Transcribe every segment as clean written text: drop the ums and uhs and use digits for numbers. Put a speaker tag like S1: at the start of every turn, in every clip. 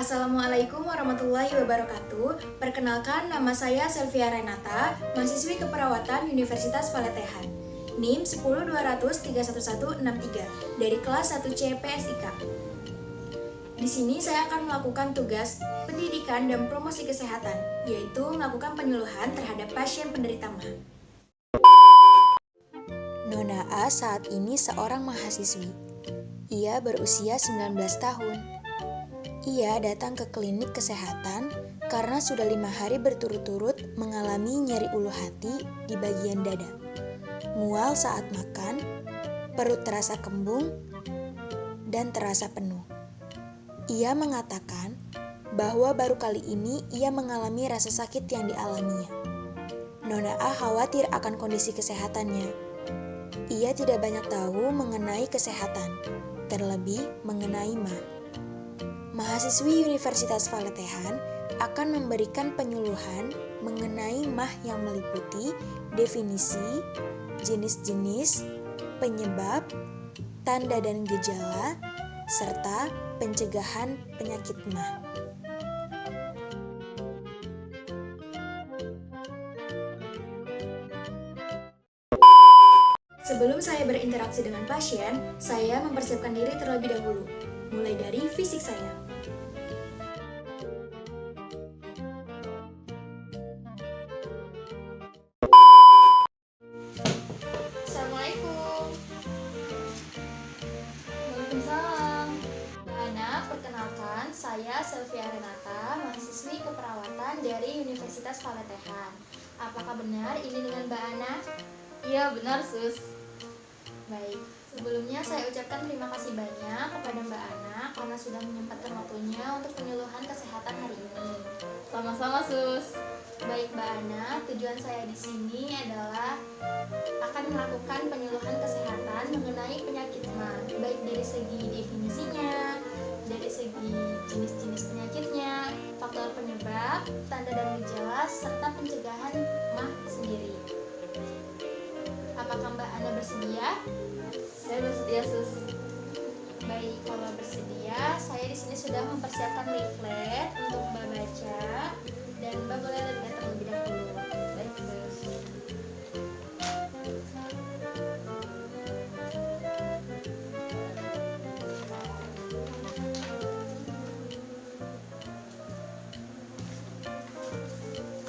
S1: Assalamualaikum warahmatullahi wabarakatuh. Perkenalkan, nama saya Selvia Renata, mahasiswi keperawatan Universitas Paletehan. NIM 10200311163 dari kelas 1C PSIK. Di sini saya akan melakukan tugas pendidikan dan promosi kesehatan, yaitu melakukan penyuluhan terhadap pasien penderita MAH.
S2: Nona A saat ini seorang mahasiswi. Ia berusia 19 tahun. Ia datang ke klinik kesehatan karena sudah 5 hari berturut-turut mengalami nyeri ulu hati di bagian dada, mual saat makan, perut terasa kembung, dan terasa penuh. Ia mengatakan bahwa baru kali ini ia mengalami rasa sakit yang dialaminya. Nona A khawatir akan kondisi kesehatannya. Ia tidak banyak tahu mengenai kesehatan, terlebih mengenai MAH. Mahasiswi Universitas Paletehan akan memberikan penyuluhan mengenai MAH yang meliputi definisi, jenis-jenis, penyebab, tanda dan gejala, serta pencegahan penyakit MAH.
S1: Sebelum saya berinteraksi dengan pasien, saya mempersiapkan diri terlebih dahulu, mulai dari fisik saya.
S3: Assalamualaikum. Waalaikumsalam. Ana, perkenalkan, saya Selvia Renata, mahasiswi keperawatan dari Universitas Paletehan. Apakah benar ini dengan Mbak Ana?
S4: Iya benar sus.
S3: Baik, sebelumnya saya ucapkan terima kasih banyak kepada Mbak Ana karena sudah menyempatkan waktunya untuk penyuluhan kesehatan hari ini.
S4: Sama-sama sus.
S3: Baik Mbak Ana, tujuan saya di sini adalah akan melakukan penyuluhan kesehatan mengenai penyakit MAH, baik dari segi definisinya, dari segi jenis-jenis penyakitnya, faktor penyebab, tanda dan gejala, serta pencegahan MAH sendiri. Apakah Mbak Ana bersedia?
S4: Saya bersedia sus.
S3: Baik, kalau bersedia, saya di sini sudah mempersiapkan leaflet untuk Mbak baca dan Mbak boleh lihat terlebih dahulu.
S4: Baik sus.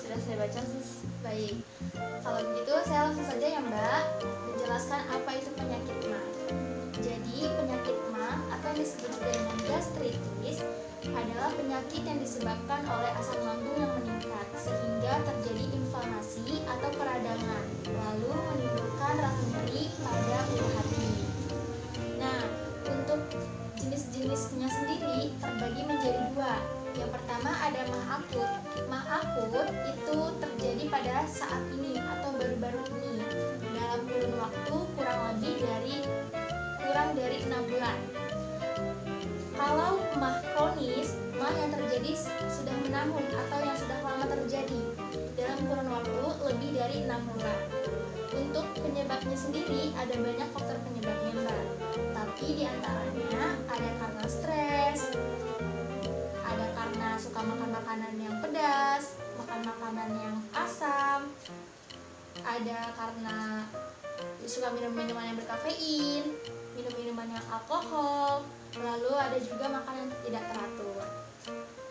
S4: Sudah saya baca sus.
S3: Baik, kalau begitu saya langsung saja ya Mbak menjelaskan apa itu penyakit MAH. Jadi penyakit MAH atau yang disebut juga dengan gastritis adalah penyakit yang disebabkan oleh asam lambung yang meningkat sehingga terjadi inflamasi atau peradangan, lalu menimbulkan rasa nyeri pada ulu hati. Nah, untuk jenis-jenisnya sendiri terbagi menjadi dua. Yang pertama ada MAH akut. MAH akut itu terjadi pada saat ini atau baru-baru ini dalam kurun waktu kurang dari 6 bulan. Kalau MAH kronis, MAH yang terjadi sudah menahun atau yang sudah lama terjadi dalam kurun waktu lebih dari 6 bulan. Untuk penyebabnya sendiri ada banyak faktor penyebabnya Mbak. Tapi diantaranya ada karena stres, ada karena suka makan makanan yang pedas, makan makanan yang asam, ada karena suka minum minuman yang berkafein, minum minuman yang alkohol, lalu ada juga makanan yang tidak teratur.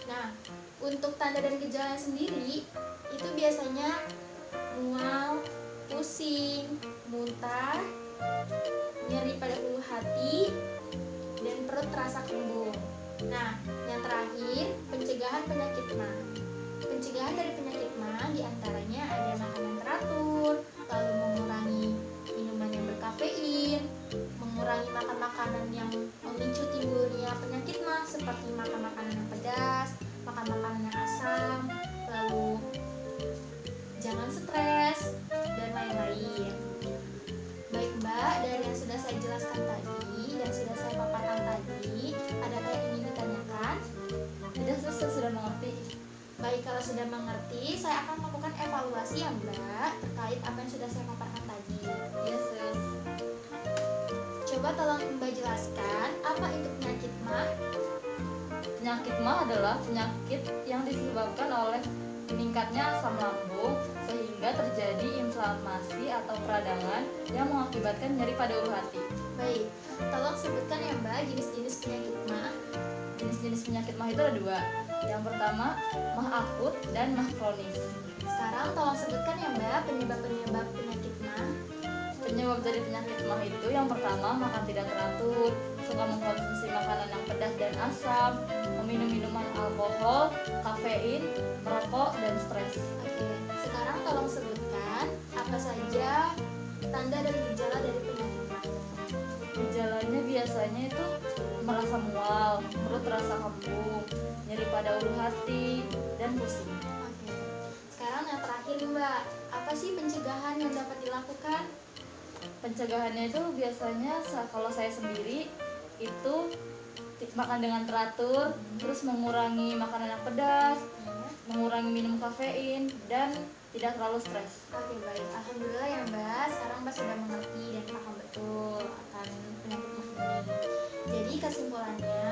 S3: Nah, untuk tanda dan gejala sendiri itu biasanya mual, pusing, muntah, nyeri pada ulu hati, dan perut terasa kembung. Nah, yang terakhir, pencegahan penyakit MAH. Pencegahan dari penyakit MAH diantaranya ada makanan teratur, lalu mengurangi minuman yang berkafein, mengurangi makan makanan yang memicu timbulnya penyakit MAH seperti makan makanan yang pedas, makan makanan yang asam, lalu jangan stres, dan lain-lain. Baik Mbak, dari yang sudah saya jelaskan tadi dan sudah saya paparkan tadi, adakah yang ingin ditanyakan?
S4: Tidak sus, saya sudah mengerti.
S3: Baik, kalau sudah mengerti, saya akan melakukan evaluasi ya Mbak terkait apa yang sudah saya paparkan tadi.
S4: Iya sus.
S3: Coba tolong Mbak jelaskan apa itu penyakit MAH?
S4: Penyakit MAH adalah penyakit yang disebabkan oleh meningkatnya asam lambung sehingga terjadi inflamasi atau peradangan yang mengakibatkan nyeri pada ulu hati.
S3: Baik, tolong sebutkan ya Mbak jenis-jenis penyakit MAH.
S4: Jenis-jenis penyakit MAH itu ada dua. Yang pertama, MAH akut dan MAH kronis.
S3: Sekarang tolong sebutkan ya Mbak penyebab-penyebab penyakit MAH.
S4: Penyebab dari penyakit MAH itu yang pertama, makan tidak teratur, suka mengkonsumsi makanan yang pedas dan asam, meminum minuman alkohol, kafein, merokok, dan stres.
S3: Oke, sekarang tolong sebutkan apa saja tanda dan gejala dari penyakit MAH.
S4: Gejalanya biasanya itu merasa mual, perut terasa kembung, nyeri pada ulu hati, dan pusing.
S3: Oke, sekarang yang terakhir nih Mbak, apa sih pencegahan yang dapat dilakukan?
S4: Pencegahannya itu biasanya kalau saya sendiri itu makan dengan teratur, terus mengurangi makanan yang pedas, mengurangi minum kafein, dan tidak terlalu stres.
S3: Oke baik, alhamdulillah ya Mbak. Sekarang Mbak sudah mengerti dan paham betul akan penyakit MAH ini. Jadi kesimpulannya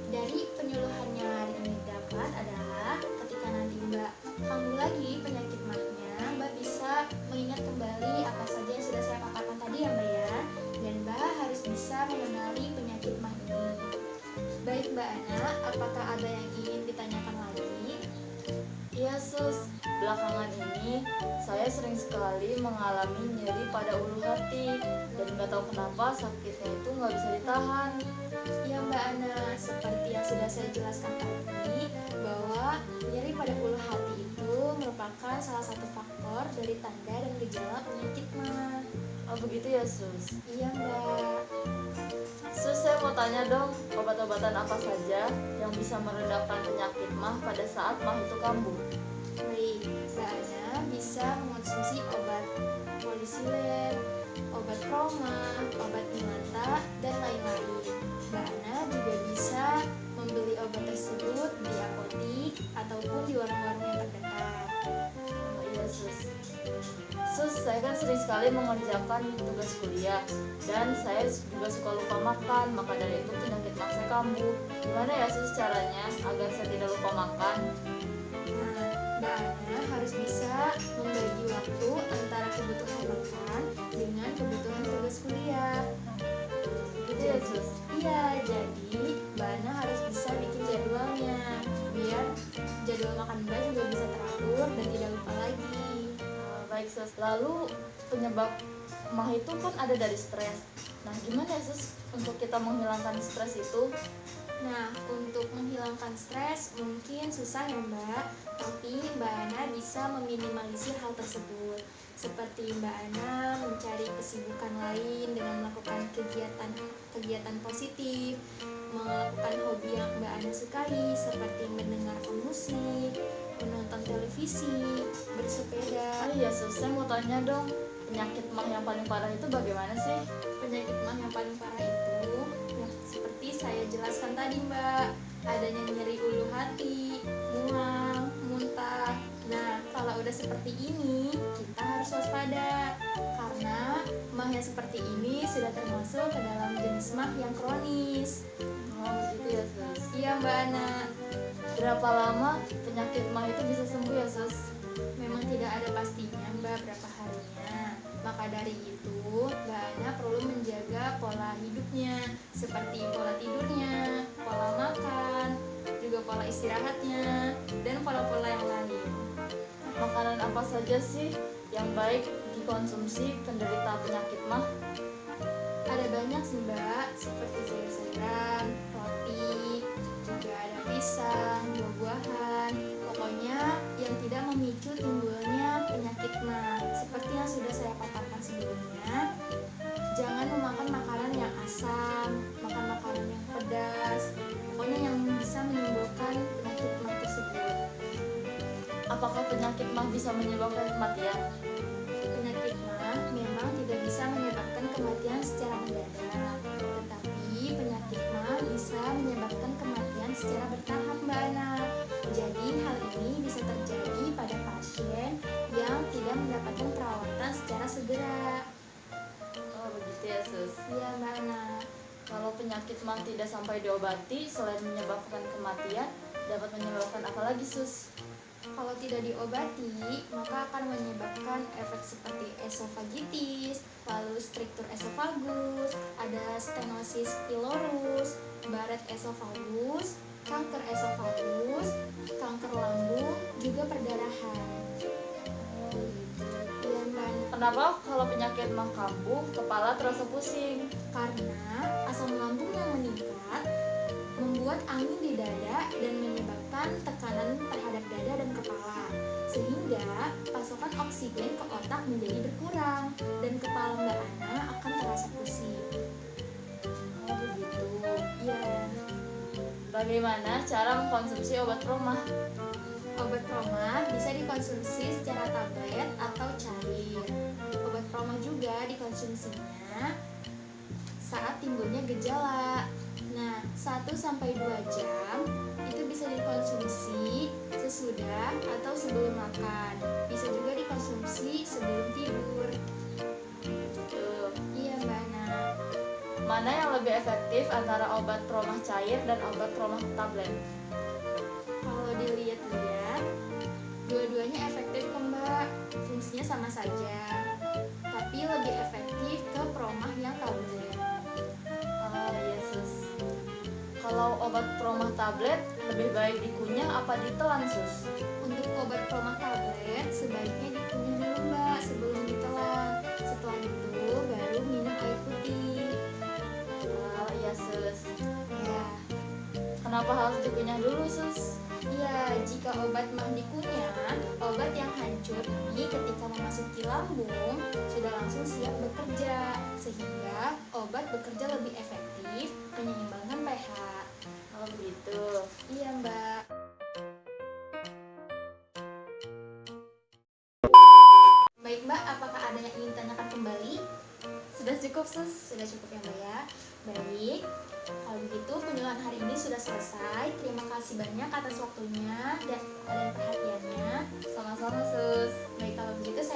S3: dari penyuluhan yang hari ini dapat adalah ketika nanti Mbak kambuh lagi penyakit MAH-nya, Mbak bisa mengingat kembali apa saja yang sudah saya paparkan tadi ya Mbak ya. Dan Mbak harus bisa mengenali penyakit MAH ini. Baik Mbak Ana, apakah ada yang ingin ditanyakan lagi?
S4: Iya sus, belakangan ini saya sering sekali mengalami nyeri pada ulu hati dan nggak tahu kenapa sakitnya itu nggak bisa ditahan.
S3: Ya Mbak Ana, seperti yang sudah saya jelaskan tadi, bahwa nyeri pada ulu hati itu merupakan salah satu faktor dari tanda dan gejala penyakit MAH.
S4: Oh begitu ya sus.
S3: Iya Mbak.
S4: Sus, saya mau tanya dong, obat-obatan apa saja yang bisa meredakan penyakit MAH pada saat MAH itu kambuh?
S3: Baik, Mbak Ana bisa mengonsumsi obat polisilen, obat trauma, obat penata, dan lain-lain. Mbak Ana juga bisa membeli obat tersebut di apotik ataupun di warung-warung yang terdekat.
S4: Oh iya sus. Sus, saya kan sering sekali mengerjakan tugas kuliah dan saya juga suka lupa makan, maka dari itu penyakit MAH saya kambuh. Gimana ya sus caranya agar saya tidak lupa makan?
S3: Nah, Mbak Ana harus bisa membagi waktu antara kebutuhan makan dengan kebutuhan tugas kuliah.
S4: Gitu ya sus.
S3: Iya, jadi Mbak Ana harus bisa bikin jadwalnya biar jadwal makan Mbak juga bisa teratur dan tidak lupa lagi.
S4: Baik sus, lalu penyebab MAH itu kan ada dari stres. Nah gimana ya sus untuk kita menghilangkan stres itu?
S3: Nah, untuk menghilangkan stres mungkin susah ya Mbak, tapi Mbak Ana bisa meminimalisir hal tersebut. Seperti Mbak Ana mencari kesibukan lain dengan melakukan kegiatan positif, melakukan hobi yang Mbak Ana sukai seperti mendengarkan musik, menonton televisi, bersepeda.
S4: Iya sus, saya mau tanya dong, penyakit MAH yang paling parah itu bagaimana sih?
S3: Penyakit MAH yang paling parah itu ya, seperti saya jelaskan tadi Mbak, adanya nyeri ulu hati, mual, muntah. Nah, kalau udah seperti ini, kita harus waspada karena MAH yang seperti ini sudah termasuk ke dalam jenis MAH yang kronis.
S4: Oh gitu ya sus.
S3: Iya Mbak Ana,
S4: Berapa lama penyakit MAH itu bisa sembuh ya sus?
S3: memang tidak ada pastinya Mbak berapa harinya. Maka dari itu, Mbak Ana perlu menjaga pola hidupnya, seperti pola tidurnya, pola makan, juga pola istirahatnya, dan pola-pola yang lain.
S4: Makanan apa saja sih yang baik dikonsumsi penderita penyakit MAH?
S3: Ada banyak sih Mbak, seperti sayur-sayuran, roti, juga ada pisang, buah-buahan, pokoknya yang tidak memicu timbulnya penyakit MAH. Seperti yang sudah saya paparkan sebelumnya, jangan memakan makanan yang asam, makan makanan yang pedas, pokoknya yang bisa menimbulkan penyakit MAH tersebut.
S4: Apakah penyakit MAH bisa menyebabkan kematian?
S3: Penyakit MAH memang tidak bisa menyebabkan kematian secara mendadak, tetapi penyakit MAH bisa menyebabkan kematian secara bertahap Mbak Ana. Jadi hal ini bisa terjadi pada pasien yang tidak mendapatkan perawatan secara segera.
S4: Oh begitu ya sus.
S3: Iya Mbak Ana.
S4: Kalau penyakit penyakit mah tidak sampai diobati, selain menyebabkan kematian, dapat menyebabkan apa lagi, Sus?
S1: Kalau tidak diobati, maka akan menyebabkan efek seperti esofagitis, lalu struktur esofagus, ada stenosis pylorus, Barrett esophagus, kanker esofagus, kanker lambung, juga perdarahan. Iya, Mbak.
S4: Kenapa kalau penyakit mah kambuh, kepala terasa pusing?
S1: Karena asam lambung yang meningkat membuat angin di dada dan menyebabkan tekanan terhadap dada dan kepala, sehingga pasokan oksigen ke otak menjadi berkurang dan kepala Mbak Ana akan terasa pusing.
S4: Oh begitu.
S1: Ya,
S4: Bagaimana cara mengkonsumsi obat promah?
S1: obat promah bisa dikonsumsi secara tablet atau cair. Obat promah juga dikonsumsinya saat timbulnya gejala. Nah, 1-2 jam itu bisa dikonsumsi sesudah atau sebelum makan. Bisa juga dikonsumsi sebelum tidur.
S4: Tuh.
S1: Iya, Mbak Ana.
S4: Mana yang lebih efektif antara obat promah cair dan obat promah tablet?
S1: Kalau dilihat-lihat, dua-duanya efektif kok, Mbak. Fungsinya sama saja. Tapi lebih efektif ke promah yang tablet.
S4: Ah iya, Sus. Kalau obat promah tablet lebih baik dikunyah apa ditelan, Sus?
S1: Untuk obat promah tablet sebaiknya dikunyah dulu, Mbak, sebelum ditelan. Setelah itu baru minum air putih.
S4: Ah iya, Sus.
S1: Ya,
S4: Kenapa harus dikunyah dulu, Sus?
S1: iya, jika obat mah dikunyah, obat yang hancur ini ketika memasuki lambung sudah langsung siap bekerja, sehingga obat bekerja lebih efektif menyeimbangkan pH.
S4: Oh begitu.
S1: Iya, Mbak. Baik, Mbak, apakah ada yang ingin ditanyakan kembali?
S4: Sudah cukup, Sus.
S1: Sudah cukup ya, Mbak ya. Baik, kalau begitu penjelasan hari ini sudah selesai. Terima kasih banyak atas waktunya dan perhatiannya.
S4: Sama-sama, Sus.
S1: Baik, kalau begitu saya